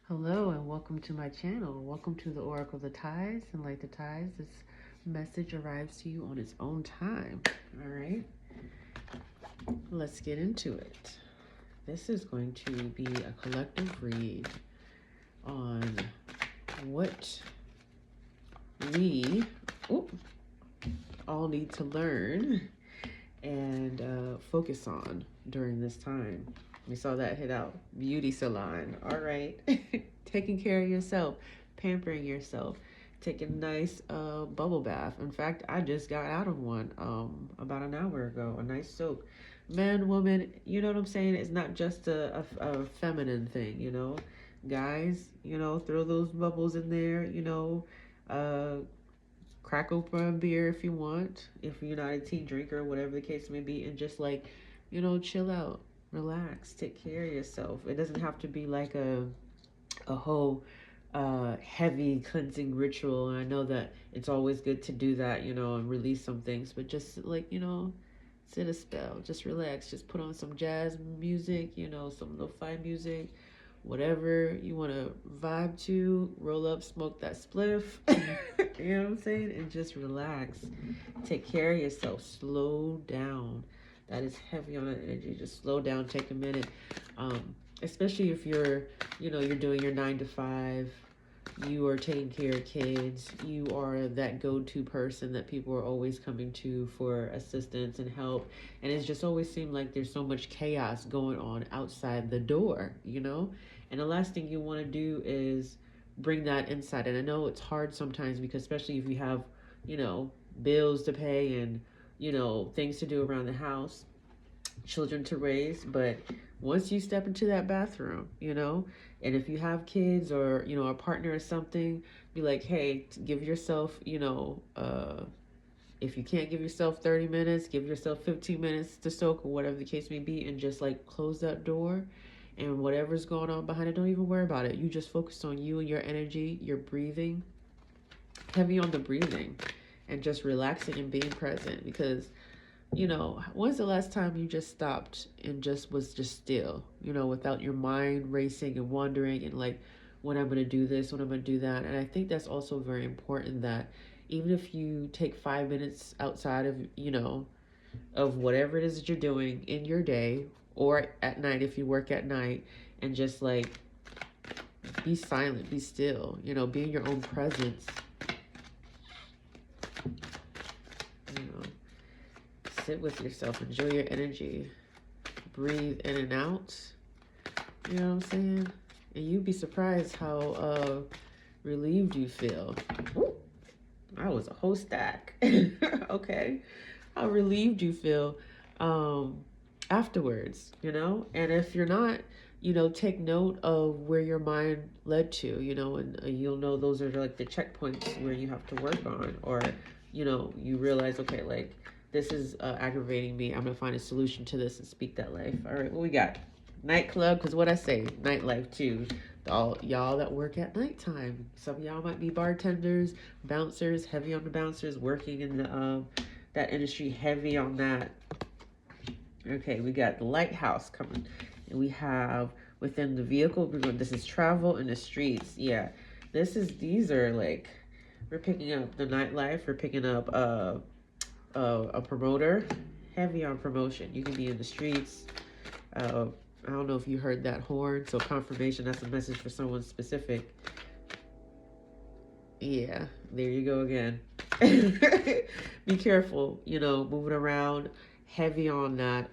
Hello and welcome to my channel. Welcome to the Oracle of the Tides. And like the tides, this message arrives to you on its own time. All right, let's get into it. This is going to be a collective read on what we all need to learn and focus on during this time. We saw that hit out. Beauty salon. All right. Taking care of yourself, pampering yourself, taking a nice bubble bath. In fact, I just got out of one about an hour ago. A nice soak. Man, woman, you know what I'm saying? It's not just a feminine thing, you know? Guys, you know, throw those bubbles in there, you know. Uh, Crack open a beer if you want, if you're not a tea drinker, whatever the case may be, and just like, you know, chill out, relax, take care of yourself. It doesn't have to be like a whole heavy cleansing ritual. And I know that it's always good to do that, you know, and release some things, but just like, you know, sit a spell, just relax, just put on some jazz music, you know, some lo-fi music, whatever you want to vibe to, roll up, smoke that spliff, you know what I'm saying? And just relax. Take care of yourself. Slow down. That is heavy on that energy. Just slow down, take a minute. Especially if you're, you know, you're doing your 9 to 5, you are taking care of kids, you are that go-to person that people are always coming to for assistance and help. And it's just always seemed like there's so much chaos going on outside the door, you know? And the last thing you want to do is bring that inside. And I know it's hard sometimes because especially if you have, you know, bills to pay and, you know, things to do around the house, children to raise. But once you step into that bathroom, you know, and if you have kids or, you know, a partner or something, be like, hey, give yourself, you know, if you can't give yourself 30 minutes, give yourself 15 minutes to soak or whatever the case may be, and just like close that door, and whatever's going on behind it, don't even worry about it. You just focus on you and your energy, your breathing, heavy on the breathing, and just relaxing and being present. Because, you know, when's the last time you just stopped and just was just still, you know, without your mind racing and wondering and like, when I'm going to do this, when I'm going to do that. And I think that's also very important that even if you take 5 minutes outside of, you know, of whatever it is that you're doing in your day or at night if you work at night, and just like be silent, be still, you know, be in your own presence, you know, sit with yourself, enjoy your energy, breathe in and out, you know what I'm saying? And you'd be surprised how relieved you feel. Ooh, that was a whole stack. Okay. How relieved you feel afterwards, you know? And if you're not, you know, take note of where your mind led to, you know, and you'll know those are like the checkpoints where you have to work on, or, you know, you realize, okay, like this is aggravating me. I'm going to find a solution to this and speak that life. All right, what we got? Nightclub, because what I say, nightlife too. All y'all that work at nighttime. Some of y'all might be bartenders, bouncers, heavy on the bouncers, working in the that industry, heavy on that. Okay, we got the lighthouse coming, and we have within the vehicle. This is travel in the streets. Yeah, these are like, we're picking up the nightlife. We're picking up a promoter, heavy on promotion. You can be in the streets. I don't know if you heard that horn, so confirmation that's a message for someone specific. Yeah, there you go again. Be careful, you know, moving around, heavy on that.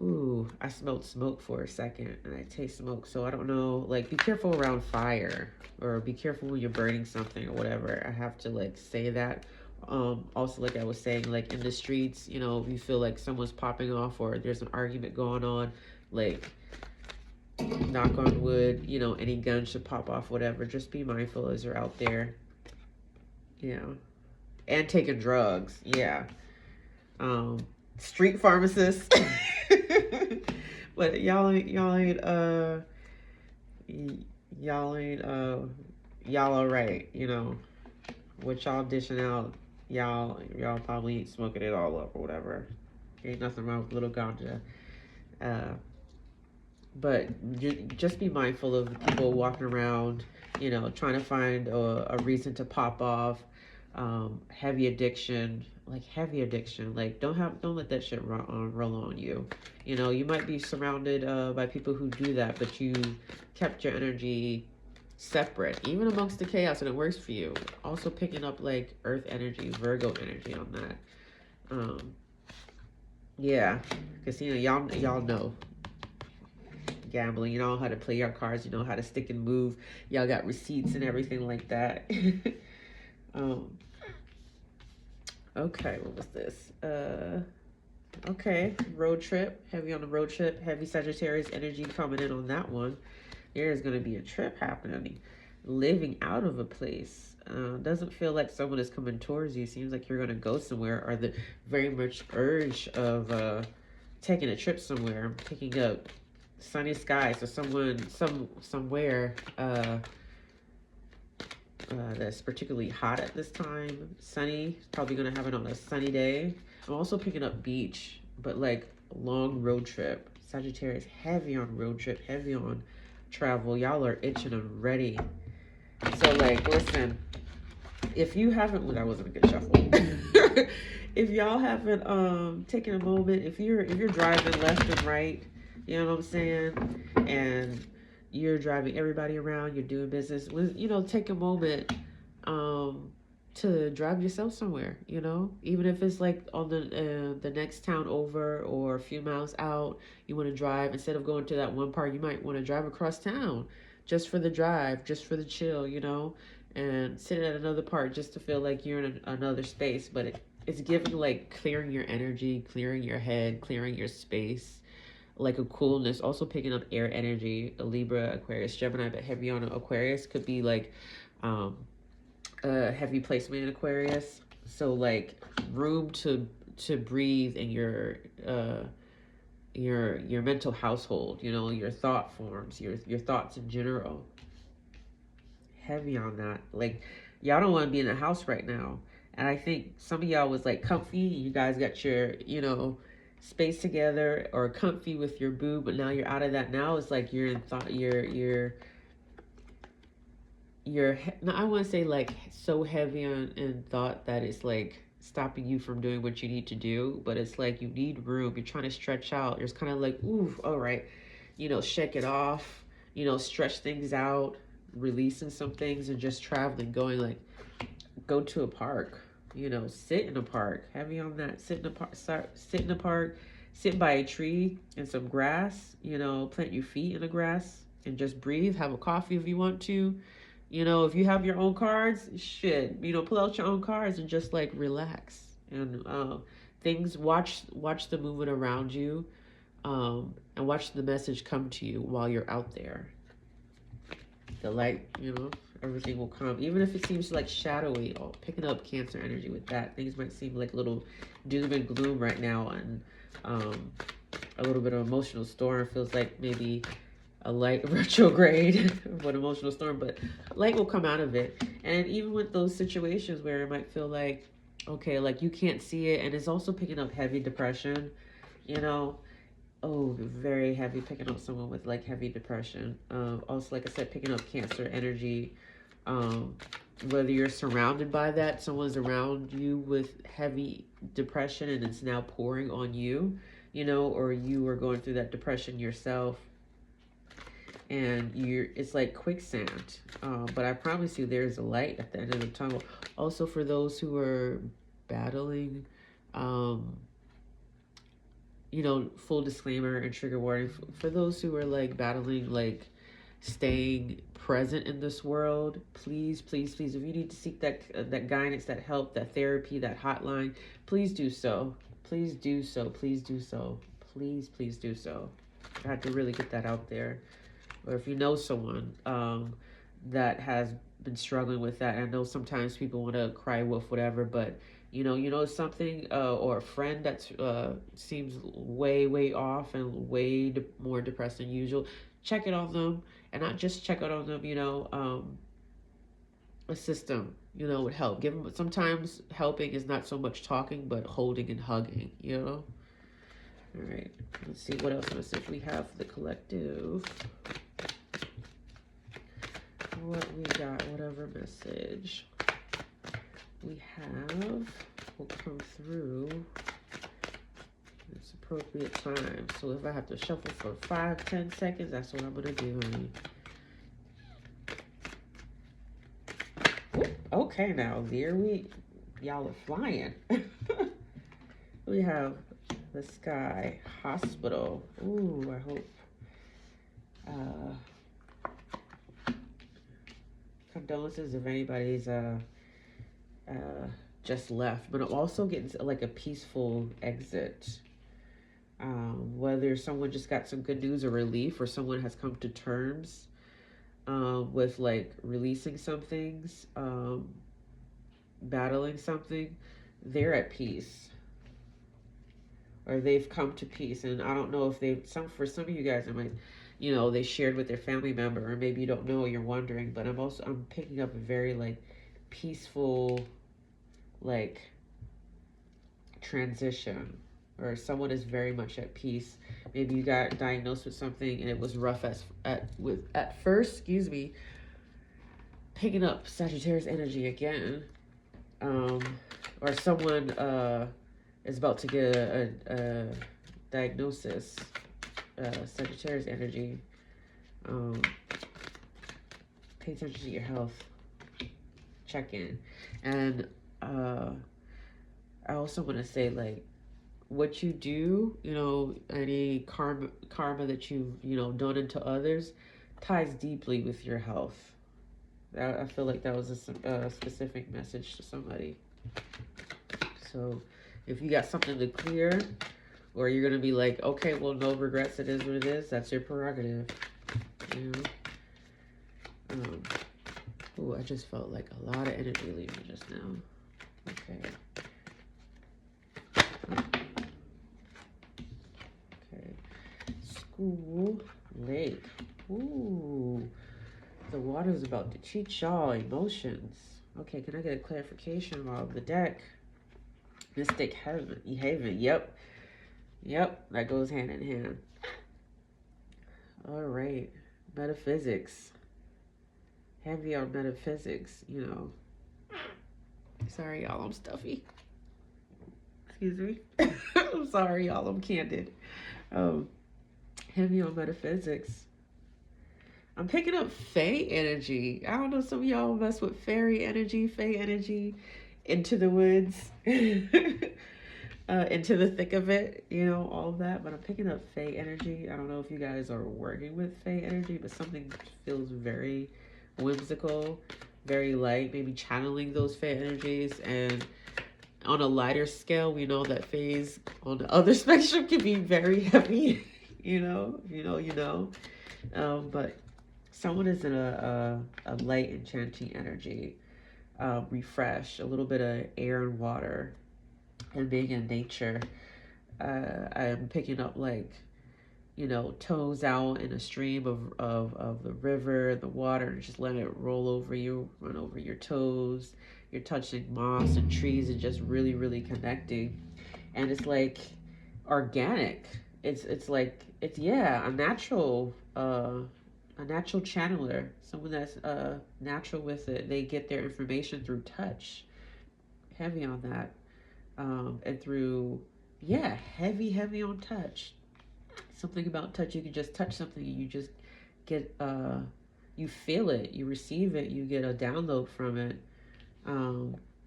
Ooh, I smelled smoke for a second and I taste smoke, so I don't know. Like, be careful around fire, or be careful when you're burning something or whatever. I have to like say that. Also, like I was saying, like in the streets, you know, if you feel like someone's popping off or there's an argument going on, like, knock on wood, you know, any gun should pop off, whatever. Just be mindful as you're out there. Yeah. And taking drugs. Yeah. Um, Street pharmacists. But y'all ain't y'all all right, you know. What y'all dishing out, y'all probably ain't smoking it all up or whatever. Ain't nothing wrong with little ganja. Uh But just be mindful of the people walking around, trying to find a reason to pop off. Heavy addiction, like don't let that shit roll on you. You might be surrounded by people who do that, but you kept your energy separate, even amongst the chaos, and it works for you. Also picking up like Earth energy, Virgo energy on that. Yeah, because y'all know gambling. You know how to play your cards. You know how to stick and move. Y'all got receipts and everything like that. um. Okay, what was this? Okay, road trip. Heavy on the road trip. Heavy Sagittarius energy coming in on that one. There's gonna be a trip happening. Living out of a place. Doesn't feel like someone is coming towards you. Seems like you're gonna go somewhere, or the very much urge of taking a trip somewhere. I'm picking up sunny skies, so somewhere that's particularly hot at this time. Sunny, probably gonna have it on a sunny day. I'm also picking up beach, but like long road trip. Sagittarius, heavy on road trip, heavy on travel. Y'all are itching and ready. So like, listen, if you haven't, well, that wasn't a good shuffle. If y'all haven't taken a moment, if you're driving left and right, you know what I'm saying, and you're driving everybody around, you're doing business, take a moment to drive yourself somewhere, even if it's like on the next town over or a few miles out. You want to drive, instead of going to that one part, you might want to drive across town just for the drive, just for the chill, and sit at another part just to feel like you're in another space. But it's giving like clearing your energy, clearing your head, clearing your space, like a coolness. Also picking up air energy, a Libra, Aquarius, Gemini, but heavy on Aquarius. Could be like a heavy placement in Aquarius. So like room to breathe in your mental household, your thought forms, your thoughts in general. Heavy on that. Like, y'all don't want to be in a house right now. And I think some of y'all was like comfy. You guys got your, space together, or comfy with your boo, but now you're out of that. Now it's like you're in thought, no, I want to say like so heavy in thought that it's like stopping you from doing what you need to do. But it's like you need room. You're trying to stretch out. You're kind of like, ooh, all right, shake it off, stretch things out, releasing some things, and just traveling, going like, go to a park, sit in a park. Heavy on that. Sit in a park. Sit in a park. Sit by a tree and some grass. Plant your feet in the grass and just breathe. Have a coffee if you want to. If you have your own cards, shit, pull out your own cards and just like relax and things. Watch the movement around you, and watch the message come to you while you're out there. The light, everything will come, even if it seems like shadowy. Oh, picking up Cancer energy with that. Things might seem like a little doom and gloom right now, and a little bit of emotional storm. Feels like maybe a light retrograde of an emotional storm, but light will come out of it. And even with those situations where it might feel like, okay, like you can't see it, and it's also picking up heavy depression, oh, very heavy, picking up someone with like heavy depression. Also, like I said, picking up Cancer energy. Whether you're surrounded by that, someone's around you with heavy depression and it's now pouring on you, or you are going through that depression yourself, and it's like quicksand. But I promise you there's a light at the end of the tunnel. Also, for those who are battling, full disclaimer and trigger warning, for those who are like battling, like staying present in this world, please, please, please, if you need to seek that guidance, that help, that therapy, that hotline, please do so. Please do so. Please do so. Please do so. I had to really get that out there. Or if you know someone that has been struggling with that, I know sometimes people want to cry wolf, whatever, but something, or a friend that seems way off and way more depressed than usual, check it on them. And not just check it on them, assist them, would help. Give them, sometimes helping is not so much talking, but holding and hugging, All right, let's see what else message we have for the collective. What we got, whatever message we have will come through its appropriate time. So if I have to shuffle for 5-10 seconds, that's what I'm gonna do, honey. Okay, now there y'all are flying. We have the sky, hospital. Ooh, I hope. Condolences if anybody's just left, but I'm also getting like a peaceful exit. Whether someone just got some good news or relief, or someone has come to terms with like releasing some things, battling something, they're at peace, or they've come to peace. And I don't know if for some of you guys, it might, they shared with their family member, or maybe you don't know, you're wondering, but I'm picking up a very like peaceful, like transition, or someone is very much at peace. Maybe you got diagnosed with something and it was rough at first, excuse me. Picking up Sagittarius energy again. Or someone is about to get a diagnosis, Sagittarius energy. Pay attention to your health. Check in. And I also want to say, like, what you do, any karma that you've, done into others ties deeply with your health. I feel like that was a specific message to somebody. So if you got something to clear, or you're going to be like, okay, well, no regrets, it is what it is, that's your prerogative. Oh, I just felt like a lot of energy leaving just now. Okay. School, lake. Ooh. The water's about to teach y'all emotions. Okay, can I get a clarification of the deck? Mystic Haven. Yep, that goes hand in hand. All right, metaphysics. Heavy on metaphysics, Sorry, y'all, I'm stuffy. Excuse me. I'm sorry, y'all, I'm candid. Heavy on metaphysics. I'm picking up Fae energy. I don't know, some of y'all mess with fairy energy, Fae energy, into the woods, into the thick of it, all of that. But I'm picking up Fae energy. I don't know if you guys are working with Fae energy, but something feels very whimsical, very light, maybe channeling those Fae energies. And on a lighter scale, we know that Faes on the other spectrum can be very heavy, but someone is in a light, enchanting energy, refresh, a little bit of air and water, and being in nature. I'm picking up like, toes out in a stream of the river, the water, and just letting it roll over you, run over your toes. You're touching moss and trees and just really, really connecting. And it's like organic. It's a natural channeler, someone that's natural with it. They get their information through touch, heavy on that, and through heavy on touch. Something about touch, you can just touch something and you just get you feel it, you receive it, you get a download from it.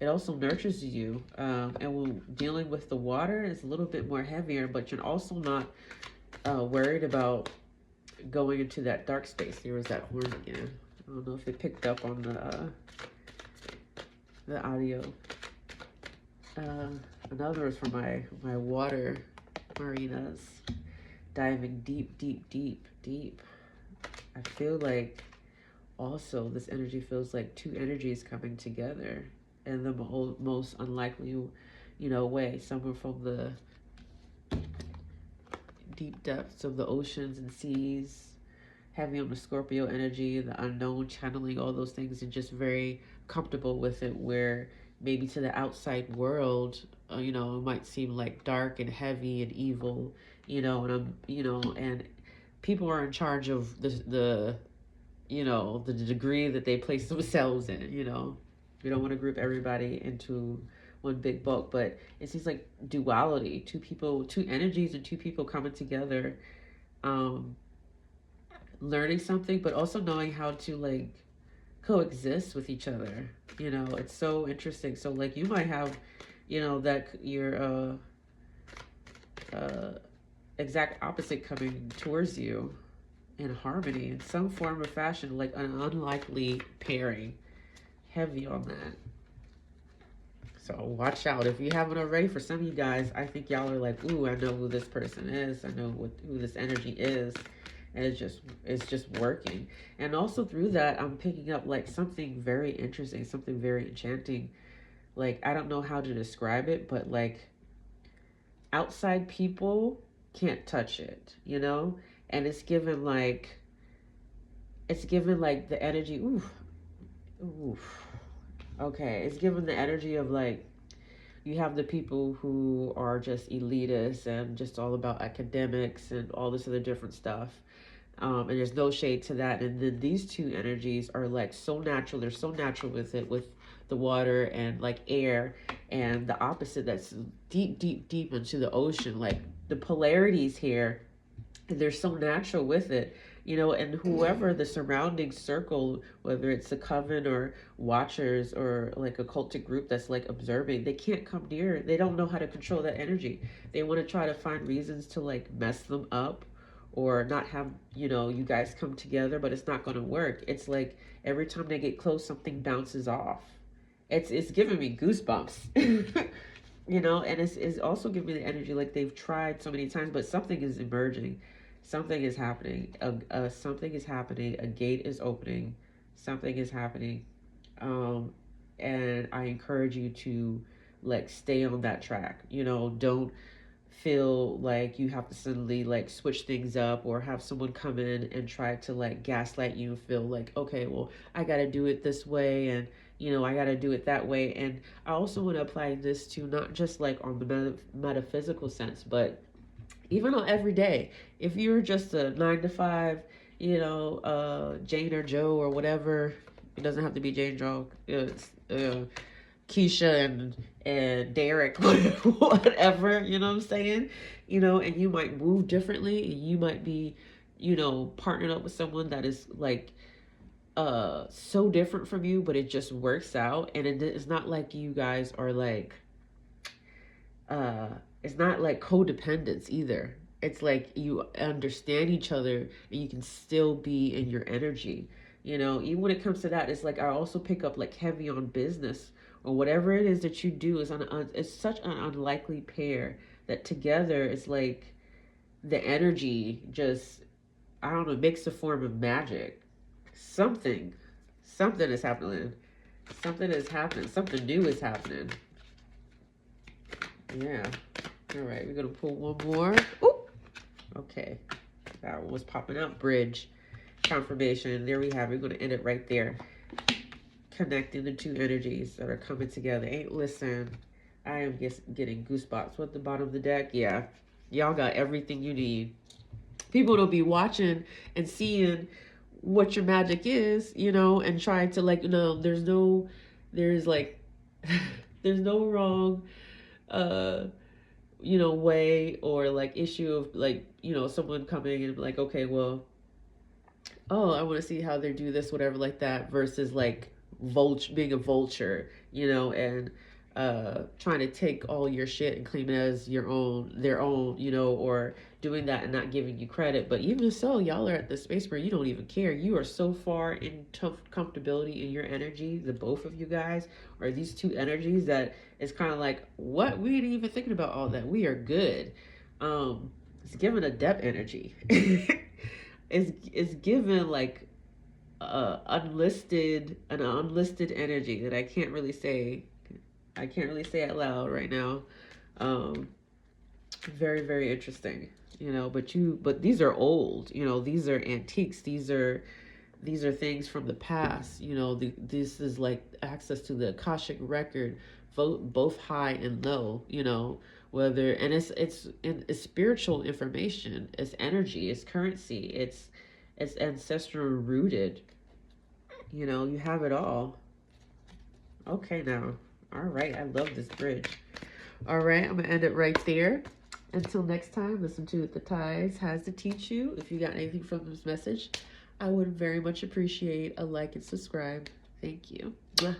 It also nurtures you, and when dealing with the water, it's a little bit more heavier, but you're also not worried about going into that dark space. There was that horn again. I don't know if it picked up on the audio. Another is for my water marinas, diving deep. I feel like also this energy feels like two energies coming together in the most unlikely, way. Someone from the deep depths of the oceans and seas, heavy on the Scorpio energy, the unknown, channeling all those things, and just very comfortable with it, where maybe to the outside world, it might seem like dark and heavy and evil, and and people are in charge of the the degree that they place themselves in. We don't want to group everybody into one big bulk, but it seems like duality, two energies, and two people coming together, um, learning something, but also knowing how to like coexist with each other. It's so interesting. So like you might have, that your uh, exact opposite coming towards you in harmony in some form or fashion, like an unlikely pairing. Heavy on that. So watch out if you haven't already. For some of you guys, I think y'all are like, ooh, I know who this person is. I know who this energy is, and it's just working. And also through that, I'm picking up like something very interesting, something very enchanting. Like I don't know how to describe it, but like outside people can't touch it, and it's given like the energy. Ooh, ooh. Okay, it's given the energy of like you have the people who are just elitists and just all about academics and all this other different stuff. And there's no shade to that. And then these two energies are like so natural. They're so natural with it, with the water and like air, and the opposite that's deep, deep, deep into the ocean. Like the polarities here, they're so natural with it. And whoever the surrounding circle, whether it's a coven or watchers or like a cultic group that's like observing, they can't come near. They don't know how to control that energy. They want to try to find reasons to like mess them up or not have, you guys come together, but it's not going to work. It's like every time they get close, something bounces off. It's giving me goosebumps. And it's also giving me the energy like they've tried so many times, but something is emerging. Something is happening. Something is happening. A gate is opening. Something is happening. And I encourage you to like stay on that track. Don't feel like you have to suddenly like switch things up or have someone come in and try to like gaslight you, feel like, okay, well, I got to do it this way, and I got to do it that way. And I also want to apply this to not just like on the metaphysical sense, but even on every day. If you're just a 9 to 5, Jane or Joe or whatever, it doesn't have to be Jane Joe. It's Keisha and Derek, whatever. You know what I'm saying? And you might move differently, and you might be, partnered up with someone that is like so different from you, but it just works out. And it's not like you guys are like uh it's not like codependence either. It's like you understand each other and you can still be in your energy. Even when it comes to that, it's like I also pick up like heavy on business or whatever it is that you do is it's such an unlikely pair that together it's like the energy just, I don't know, makes a form of magic. Something something is happening. Something is happening. Something new is happening. Yeah. All right, we're gonna pull one more. Ooh. Okay, that one was popping up. Bridge confirmation. There we have it. We're gonna end it right there. Connecting the two energies that are coming together. Ain't listen. I am just getting goosebumps with the bottom of the deck. Yeah, y'all got everything you need. People will be watching and seeing what your magic is, and trying to like, there's like, there's no wrong uh way or like issue of like someone coming and like, okay, well, oh, I want to see how they do this, whatever, like that, versus like being a vulture, and trying to take all your shit and claim it as their own, or doing that and not giving you credit. But even so, y'all are at the space where you don't even care. You are so far in tough comfortability in your energy, the both of you guys, or these two energies, that it's kind of like, what? We ain't even thinking about all that. We are good. It's given a depth energy. It's given like an unlisted energy that I can't really say out loud right now. Um, very, very interesting. But these are old. These are antiques. These are things from the past. This is like access to the Akashic record, both high and low. whether, and it's spiritual information, it's energy, it's currency, it's ancestral rooted. You know, you have it all. Okay, now. All right, I love this bridge. All right, I'm gonna end it right there. Until next time, listen to what the Tides has to teach you. If you got anything from this message, I would very much appreciate a like and subscribe. Thank you. Mwah.